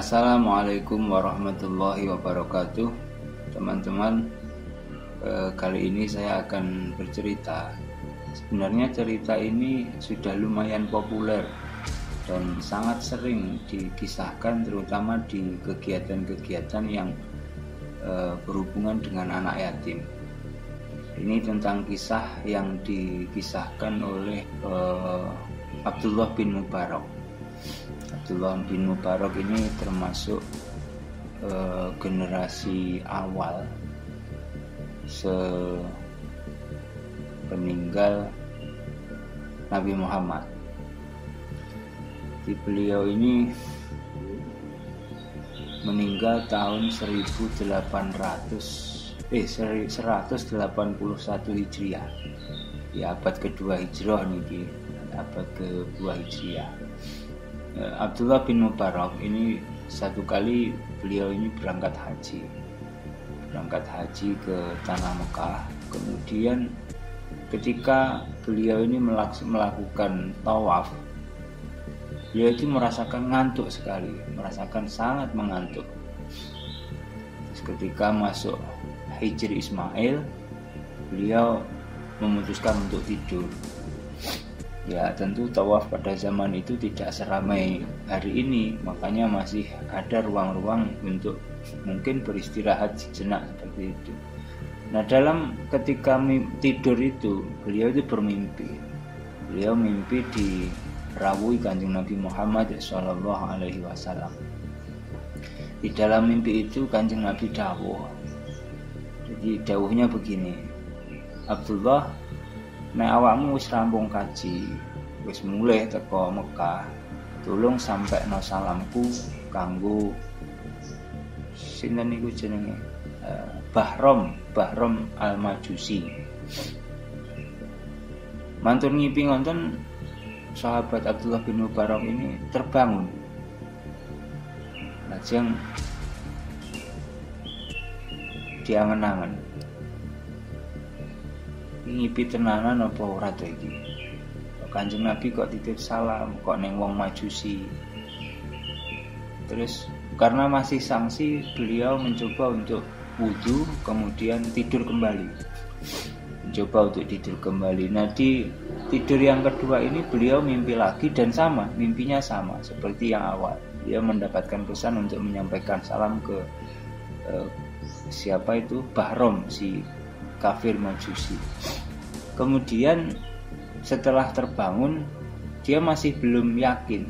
Assalamualaikum warahmatullahi wabarakatuh. Teman-teman, kali ini saya akan bercerita. Sebenarnya cerita ini sudah lumayan populer dan sangat sering dikisahkan, terutama di kegiatan-kegiatan yang berhubungan dengan anak yatim. Ini tentang kisah yang dikisahkan oleh Abdullah bin Mubarak. Abdullah bin Mubarak ini termasuk generasi awal sepeninggal Nabi Muhammad. Beliau ini meninggal tahun 181 Hijriah, di abad kedua Hijrah nih, di abad kedua Hijriah. Abdullah bin Mubarak ini satu kali beliau ini berangkat haji ke tanah Mekah. Kemudian ketika beliau ini melakukan tawaf, beliau itu merasakan ngantuk sekali, merasakan sangat mengantuk. Terus ketika masuk Hijri Ismail, beliau memutuskan untuk tidur. Ya, tentu tawaf pada zaman itu tidak seramai hari ini, makanya masih ada ruang-ruang untuk mungkin beristirahat sejenak seperti itu. Nah, dalam ketika tidur itu, beliau itu bermimpi. Beliau mimpi dirawuhi Kanjeng Nabi Muhammad SAW. Di dalam mimpi itu Kanjeng Nabi dawuh. Jadi dawuhnya begini, Abdullah, nek awakmu wis rampung kaji, wis mulih teko Mekah, tulung sampekno salamku kanggo sinten niku jenenge Bahrom Al-Majusi. Mantun ngipi ngonten, sahabat Abdullah bin Mubarak ini terbangun. Lajeng diangen-angen, ngipi tenanan apa ora to iki? Kanjeng Nabi kok titip salam kok neng wong Majusi. Terus karena masih sangsi, beliau mencoba untuk wudu, kemudian tidur kembali. Nah, di tidur yang kedua ini beliau mimpi lagi dan sama, mimpinya sama seperti yang awal. Dia mendapatkan pesan untuk menyampaikan salam ke siapa itu? Bahrom, si kafir Majusi. Kemudian setelah terbangun, dia masih belum yakin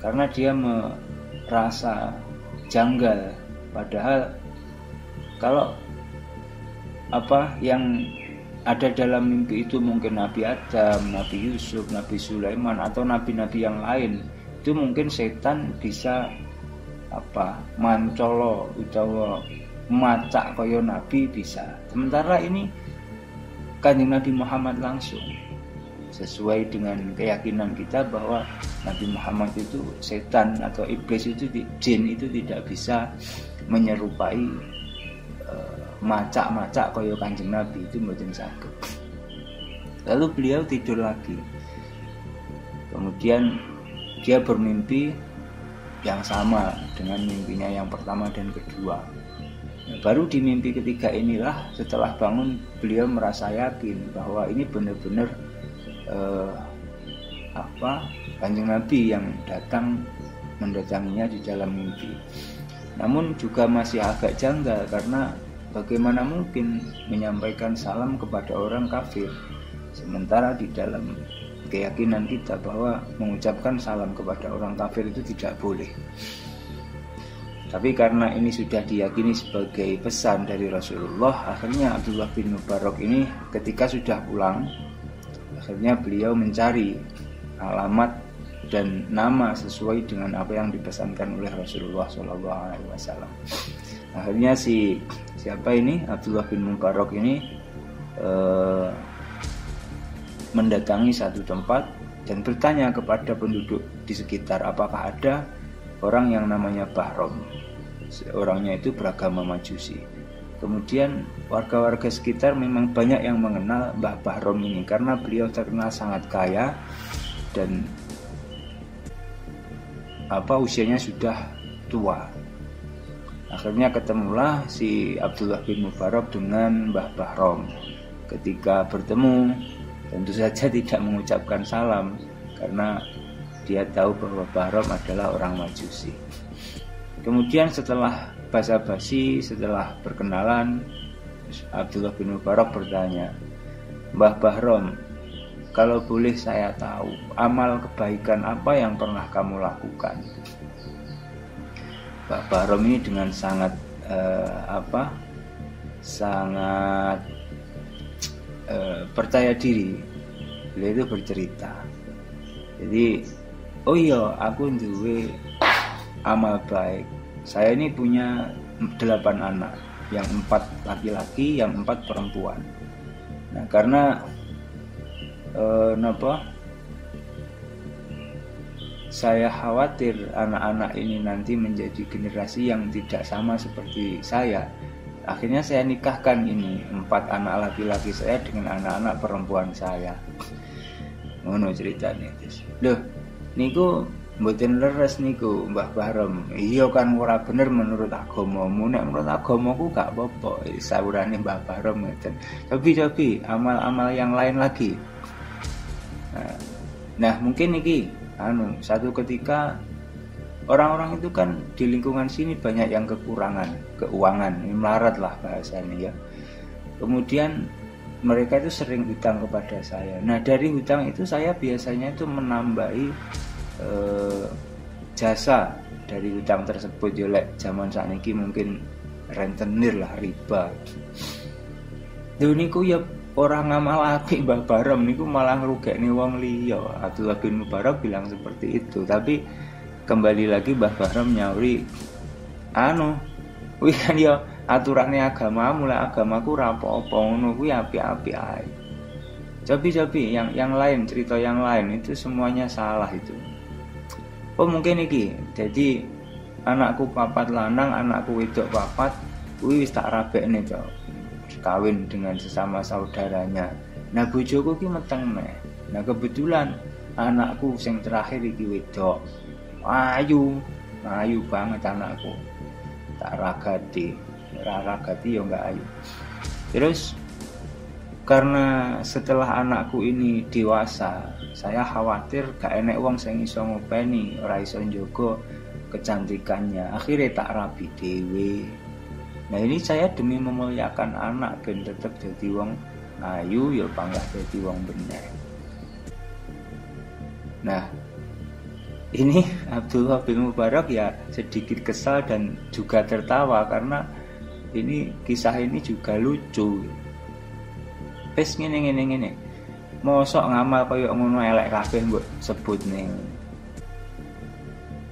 karena dia merasa janggal. Padahal kalau apa yang ada dalam mimpi itu mungkin Nabi Adam, Nabi Yusuf, Nabi Sulaiman atau nabi-nabi yang lain, itu mungkin setan bisa mancolo utawa macak kaya nabi bisa. Sementara ini Kanjeng Nabi Muhammad langsung, sesuai dengan keyakinan kita bahwa Nabi Muhammad itu setan atau iblis itu, jin itu tidak bisa menyerupai macak-macak kaya Kanjeng Nabi, itu mboten saged. Lalu beliau tidur lagi. Kemudian dia bermimpi yang sama dengan mimpinya yang pertama dan kedua. Baru di mimpi ketiga inilah, setelah bangun, beliau merasa yakin bahwa ini benar-benar Kanjeng Nabi yang mendatanginya di dalam mimpi. Namun juga masih agak janggal karena bagaimana mungkin menyampaikan salam kepada orang kafir, sementara di dalam keyakinan kita bahwa mengucapkan salam kepada orang kafir itu tidak boleh. Tapi karena ini sudah diyakini sebagai pesan dari Rasulullah, akhirnya Abdullah bin Mubarak ini ketika sudah pulang, akhirnya beliau mencari alamat dan nama sesuai dengan apa yang dipesankan oleh Rasulullah SAW. Akhirnya siapa ini, Abdullah bin Mubarak ini mendatangi satu tempat dan bertanya kepada penduduk di sekitar apakah ada orang yang namanya Bahrom. Orangnya itu beragama Majusi. Kemudian warga-warga sekitar memang banyak yang mengenal Mbah Bahrom ini karena beliau terkenal sangat kaya dan usianya sudah tua. Akhirnya ketemulah si Abdullah bin Mubarak dengan Mbah Bahrom. Ketika bertemu, tentu saja tidak mengucapkan salam karena dia tahu bahwa Bahrom adalah orang Majusi. Kemudian setelah basa-basi, setelah perkenalan, Abdullah bin Mubarak bertanya, "Mbah Bahrom, kalau boleh saya tahu, amal kebaikan apa yang pernah kamu lakukan?" Mbah Bahrom ini dengan sangat percaya diri, beliau itu bercerita. Jadi, oh iya, aku duwe amal baik. Saya ini punya 8 anak, yang 4 laki-laki, yang 4 perempuan. Nah, karena saya khawatir anak-anak ini nanti menjadi generasi yang tidak sama seperti saya. Akhirnya saya nikahkan ini 4 anak laki-laki saya dengan anak-anak perempuan saya. Ngono ceritanya. Loh, niku mboten leres niku Mbah Bahrom. Iya kan ora bener menurut agamamu. Nek menurut agamaku gak apa-apa. Saurane Mbah Bahrom ngeten. Cobi amal-amal yang lain lagi. Nah, mungkin iki satu ketika orang-orang itu kan di lingkungan sini banyak yang kekurangan keuangan, melarat lah bahasanya ya. Kemudian mereka itu sering hutang kepada saya. Nah, dari hutang itu saya biasanya itu menambahi jasa dari hutang tersebut. Yolek zaman sakniki mungkin rentenir lah, riba. Lho niku ya orang ngamal apik Mbah Bahrom niku malah ngrugekne wong liya. Abdullah bin Mubarak bilang seperti itu. Tapi kembali lagi Mbah Bahrom nyauri, kuwi kan ya aturane agamamu lah, agamaku ora apa-apa, ngono kuwi apik-apik ae. Cobi yang lain, cerita yang lain itu semuanya salah itu. Oh mungkin iki, jadi anakku 4 lanang, anakku wedok 4, kuwi wis tak rabekne to. Kawin dengan sesama saudaranya. Nah bojoku ki meteng meh. Nah kebetulan anakku sing terakhir iki wedok. Ayu banget anakku. Tak ragati ya enggak ayu. Terus karena setelah anakku ini dewasa, saya khawatir gak enek wong sing iso ngopeni, ora iso njogo kecantikannya. Akhirnya tak rabi dhewe. Nah ini saya demi memuliakan anak ben tetep jadi wong ayu ya panggah jadi wong bener. Nah ini Abdullah bin Mubarak ya sedikit kesal dan juga tertawa karena ini kisah ini juga lucu. Wis ngene. Mosok ngamal kaya ngono elek kabeh mbok sebut ning.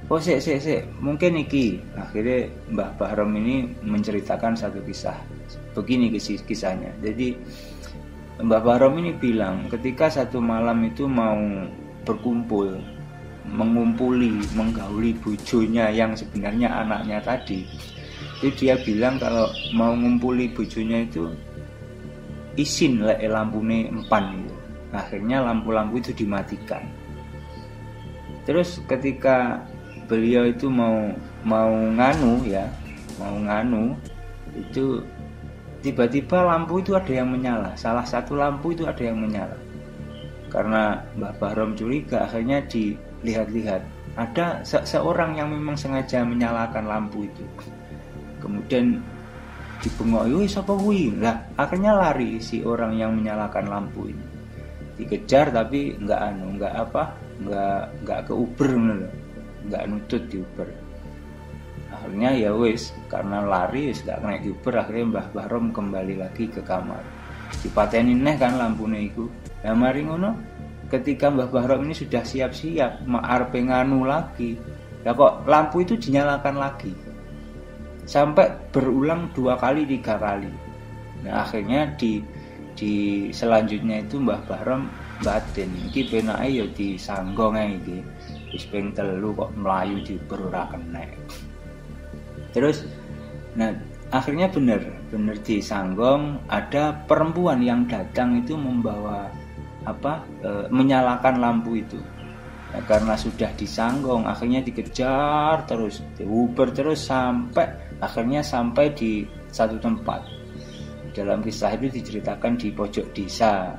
Oh sik. Mungkin iki akhirnya Mbah Bahrom ini menceritakan satu kisah. Begini kisahnya. Jadi Mbah Bahrom ini bilang ketika satu malam itu mau berkumpul, menggauli bojonya yang sebenarnya anaknya tadi. Jadi dia bilang kalau mau ngumpuli bojonya itu isin lek lampune empan gitu. Akhirnya lampu-lampu itu dimatikan. Terus ketika beliau itu mau nganu itu tiba-tiba lampu itu ada yang menyala. Salah satu lampu itu ada yang menyala. Karena Mbah Bahrom curiga, akhirnya dilihat-lihat ada seorang yang memang sengaja menyalakan lampu itu. Kemudian dibengok, "Sapa kuwi?" Lah, akhirnya lari si orang yang menyalakan lampu ini. Dikejar tapi enggak keuber ngono, enggak nutut diuber. Akhirnya ya wis, karena lari wis gak kena diuber, akhirnya Mbah Bahrom kembali lagi ke kamar. Dipateni neh kan lampune iku. Lah mari ngono, ketika Mbah Bahrom ini sudah siap-siap arepe nganu lagi, lah kok lampu itu dinyalakan lagi. Sampai berulang 2 kali 3 kali. Nah akhirnya di selanjutnya itu Mbah Bahrom batin iki penake ya disanggong ae iki. Wis ping 3 kok mlayu diuber ora kena. Terus nah akhirnya bener disanggong, ada perempuan yang datang itu membawa menyalakan lampu itu. Nah, karena sudah disanggong, akhirnya dikejar terus, diuber terus sampai akhirnya sampai di satu tempat. Dalam kisah itu diceritakan di pojok desa.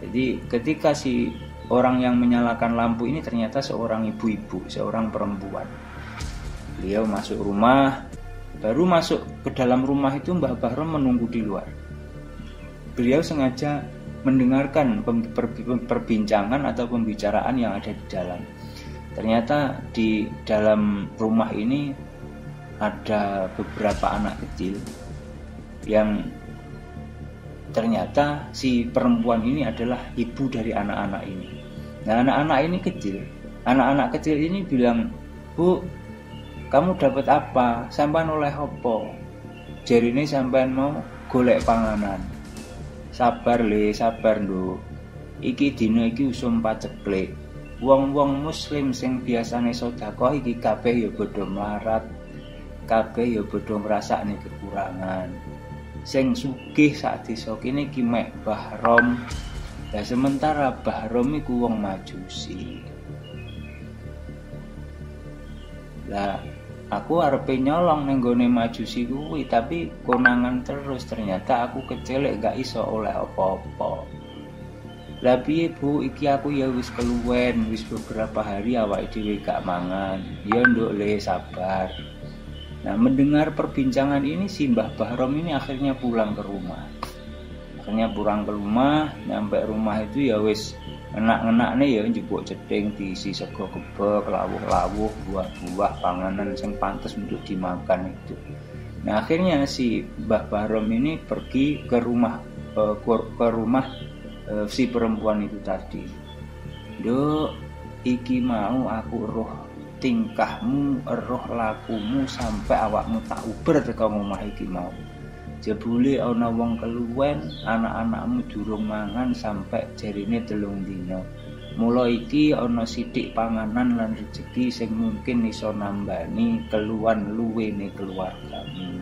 Jadi ketika si orang yang menyalakan lampu ini ternyata seorang ibu-ibu, seorang perempuan. Beliau masuk rumah, baru masuk ke dalam rumah itu Mbah Bahrom menunggu di luar. Beliau sengaja mendengarkan perbincangan atau pembicaraan yang ada di dalam. Ternyata di dalam rumah ini ada beberapa anak kecil yang ternyata si perempuan ini adalah ibu dari anak-anak ini. Nah, anak-anak ini kecil. Anak-anak kecil ini bilang, "Bu, kamu dapat apa? Sampean oleh apa?" Jarine sampean mau golek panganan. Sabar le, sabar nduk. Iki dina iki usum paceklik. Wong-wong muslim sing biasane sedekah iki kabeh ya padha melarat. Kabeh ya padha ngrasakne kekurangan. Sing sugih sak desa kene iki mek Bahrom. Lah sementara Bahrom iku wong Majusi. Lah aku arepe nyolong ning gone Majusi kuwi, tapi konangan terus. Ternyata aku kecilek gak iso oleh apa-apa. Lah piye Bu, iki aku ya wis keluwen, wis beberapa hari awake dhewe gak mangan. Ya nduk le, sabar. Nah, mendengar perbincangan ini si Mbah Bahrom ini akhirnya pulang ke rumah. Nyampe rumah itu ya wis enak-enakne ya njupuk cedhing diisi sego gebek, lawuh-lawuh, buah-buah, panganan sing pantes untuk dimakan itu. Nah, akhirnya si Mbah Bahrom ini pergi ke rumah si perempuan itu tadi. Nduk, iki mau aku roh tingkahmu, roh lakumu sampai awakmu tak uber teko omah iki mau. Jebule ana wong keluwen, anak-anakmu durung mangan sampai jarine 3 dina. Mula iki ana sithik panganan lan rezeki sing mungkin iso nambani keluwan luwene keluargamu.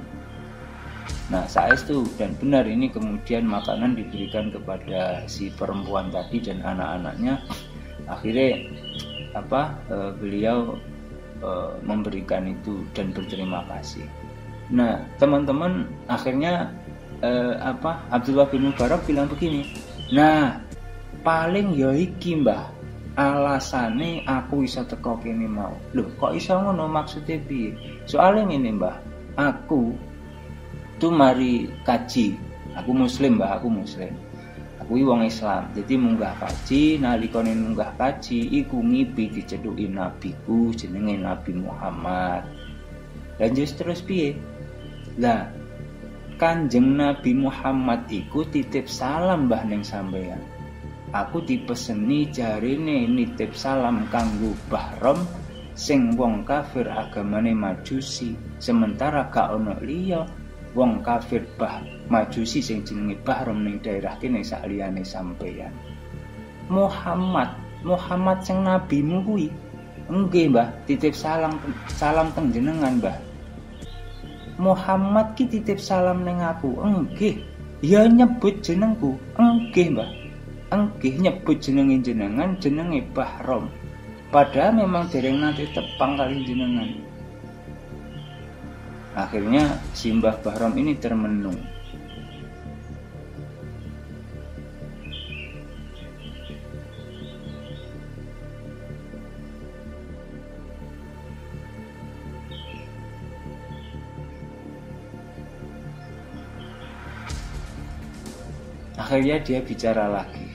Nah, saestu dan benar ini kemudian makanan diberikan kepada si perempuan tadi dan anak-anaknya. Akhirnya beliau memberikan itu dan berterima kasih. Nah, teman-teman, akhirnya Abdullah bin Mubarak bilang begini. Nah, paling ya iki Mbah, alasane aku iso teko kene mau. Loh, kok iso ngono maksudnya piye? Soale ngene Mbah, aku tuh mari kaji. Aku muslim Mbah, aku muslim. Aku wong Islam, jadi munggah kaji. Nalikane munggah kaji iku ngipi diceduki nabiku jenenge Nabi Muhammad. Dan terus piye? Lah, Kanjeng Nabi Muhammad iku titip salam Mbah ning sampeyan. Aku dipeseni jarine nitip salam kanggo Bahrom sing wong kafir agamane Majusi. Sementara gak ono liya wong kafir Majusi sing jenenge Bahrom ning daerah kene sak liyane sampeyan. Muhammad sing nabimu kuwi. Nggih Mbah, titip salam teng jenengan Mbah. Muhammad ki titip salam ning aku. Nggih. Ya nyebut jenengku. Nggih Mbah. Nggih nyebut jenengan jenenge Bahrom. Padahal memang dereng nate tepang kali jenengan. Akhirnya si Mbah Bahrom ini termenung. Akhirnya dia bicara lagi.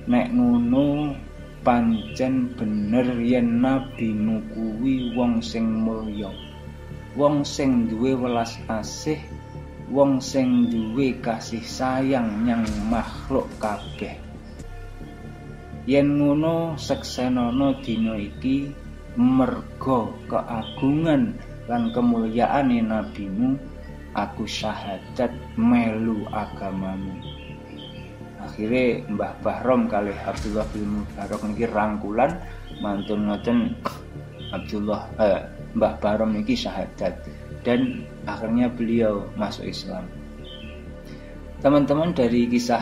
Nek ngono pancen bener yen nabimu kuwi wong sing mulya, wong sing duwe welas asih, wong sing duwe kasih sayang nyang makhluk kabeh. Yen ngono seksenana dina iki merga keagungan lan kemuliaane nabimu, aku syahadat melu agamamu. Akhirnya Mbah Bahrom kalih Abdullah bin Mubarak niki rangkulan mantun ngoten Mbah Bahrom niki syahadat dan akhirnya beliau masuk Islam. Teman-teman, dari kisah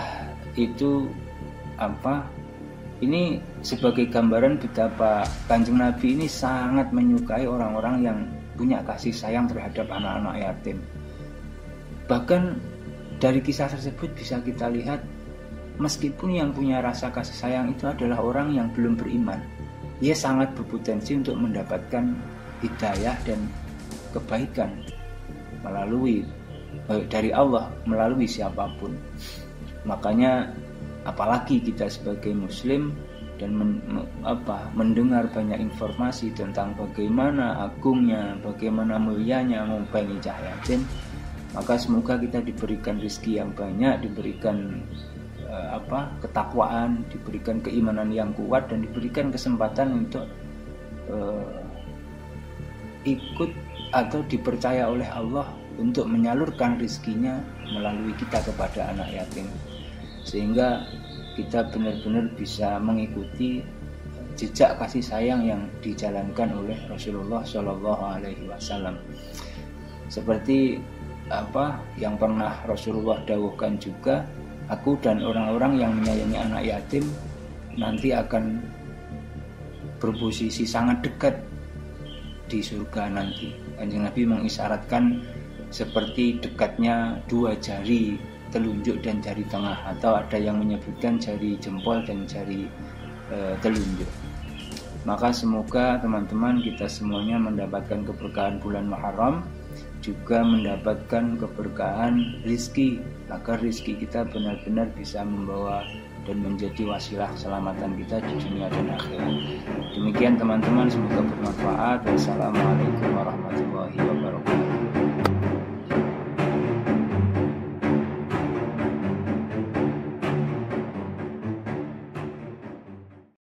itu Ini sebagai gambaran betapa Kanjeng Nabi ini sangat menyukai orang-orang yang punya kasih sayang terhadap anak-anak yatim. Bahkan dari kisah tersebut bisa kita lihat, meskipun yang punya rasa kasih sayang itu adalah orang yang belum beriman, dia sangat berpotensi untuk mendapatkan hidayah dan kebaikan melalui dari Allah, melalui siapapun. Makanya apalagi kita sebagai muslim dan mendengar banyak informasi tentang bagaimana agungnya, bagaimana mulianya membayangi cahaya yatim, maka semoga kita diberikan rezeki yang banyak, diberikan ketakwaan, diberikan keimanan yang kuat, dan diberikan kesempatan untuk ikut atau dipercaya oleh Allah untuk menyalurkan rezekinya melalui kita kepada anak yatim, sehingga kita benar-benar bisa mengikuti jejak kasih sayang yang dijalankan oleh Rasulullah Shallallahu Alaihi Wasallam. Seperti yang pernah Rasulullah dawuhkan juga, aku dan orang-orang yang menyayangi anak yatim nanti akan berposisi sangat dekat di surga nanti. Kanjeng Nabi mengisyaratkan seperti dekatnya dua jari telunjuk dan jari tengah, atau ada yang menyebutkan jari jempol dan jari telunjuk. Maka semoga teman-teman kita semuanya mendapatkan keberkahan bulan Muharram, juga mendapatkan keberkahan rizki, agar rizki kita benar-benar bisa membawa dan menjadi wasilah keselamatan kita di dunia dan akhirat. Demikian teman-teman, semoga bermanfaat. Wassalamualaikum warahmatullahi wabarakatuh.